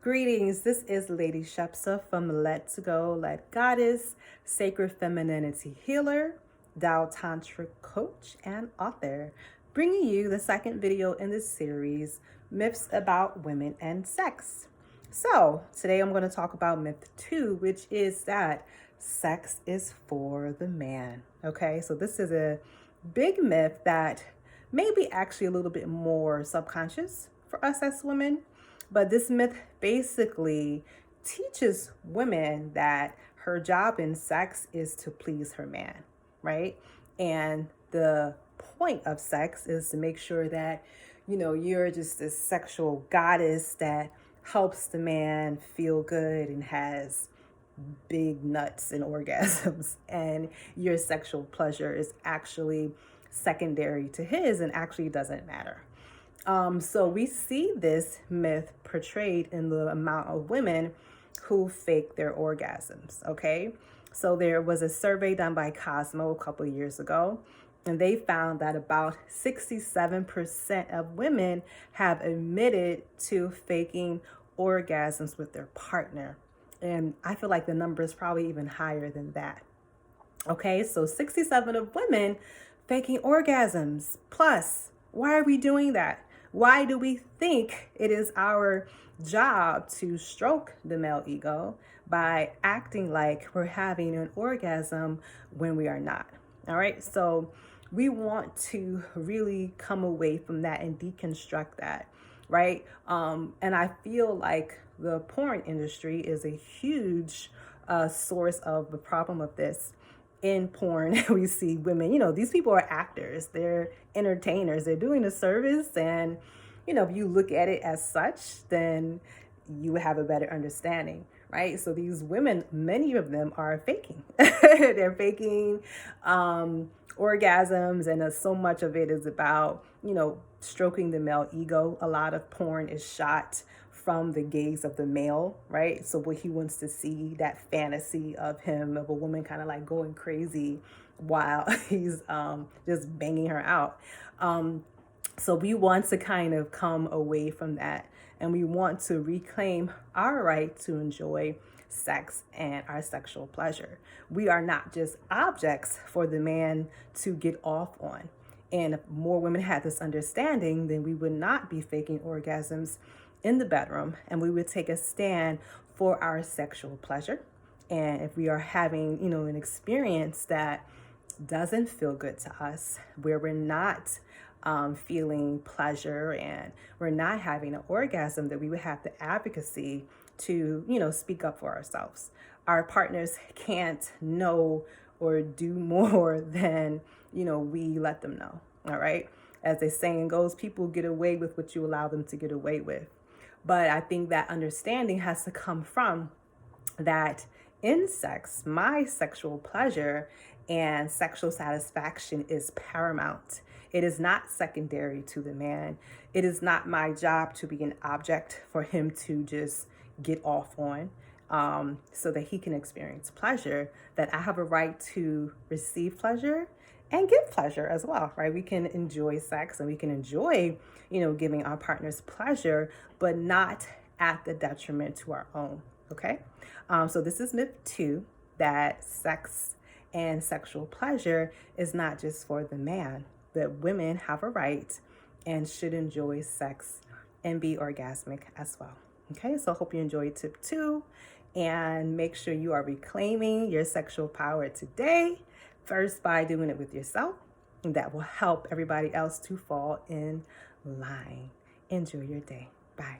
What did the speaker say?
Greetings, this is Lady Shepsa from Let's Go, Let Goddess, Sacred Femininity Healer, Tao Tantric Coach, and author, bringing you the second video in this series, Myths About Women and Sex. So, today I'm going to talk about myth 2, which is that sex is for the man. Okay, so this is a big myth that may be actually a little bit more subconscious for us as women. But this myth basically teaches women that her job in sex is to please her man, right? And the point of sex is to make sure that, you're just this sexual goddess that helps the man feel good and has big nuts and orgasms. And your sexual pleasure is actually secondary to his and actually doesn't matter. So we see this myth portrayed in the amount of women who fake their orgasms, okay? So there was a survey done by Cosmo a couple of years ago, and they found that about 67% of women have admitted to faking orgasms with their partner. And I feel like the number is probably even higher than that. Okay, so 67 of women faking orgasms. Plus, why are we doing that? Why do we think it is our job to stroke the male ego by acting like we're having an orgasm when we are not? All right, so we want to really come away from that and deconstruct that, right? And I feel like the porn industry is a huge source of the problem of this. In porn, we see women, these people are actors, they're entertainers, they're doing a service. And, if you look at it as such, then you have a better understanding, right? So these women, many of them are faking. They're faking orgasms, and so much of it is about, stroking the male ego. A lot of porn is shot from the gaze of the male, right? So what he wants to see, that fantasy of him, of a woman kind of like going crazy while he's just banging her out. So we want to kind of come away from that, and we want to reclaim our right to enjoy sex and our sexual pleasure. We are not just objects for the man to get off on. And if more women had this understanding, then we would not be faking orgasms in the bedroom, and we would take a stand for our sexual pleasure. And if we are having, an experience that doesn't feel good to us, where we're not feeling pleasure and we're not having an orgasm, that we would have the advocacy to, speak up for ourselves. Our partners can't know or do more than, we let them know. All right. As the saying goes, people get away with what you allow them to get away with. But I think that understanding has to come from that in sex, my sexual pleasure and sexual satisfaction is paramount. It is not secondary to the man. It is not my job to be an object for him to just get off on so that he can experience pleasure, that I have a right to receive pleasure and give pleasure as well, right? We can enjoy sex and we can enjoy, giving our partners pleasure, but not at the detriment to our own, okay? So this is myth 2, that sex and sexual pleasure is not just for the man, that women have a right and should enjoy sex and be orgasmic as well. Okay, so I hope you enjoyed tip 2, and make sure you are reclaiming your sexual power today, first by doing it with yourself. And that will help everybody else to fall in line. Enjoy your day. Bye.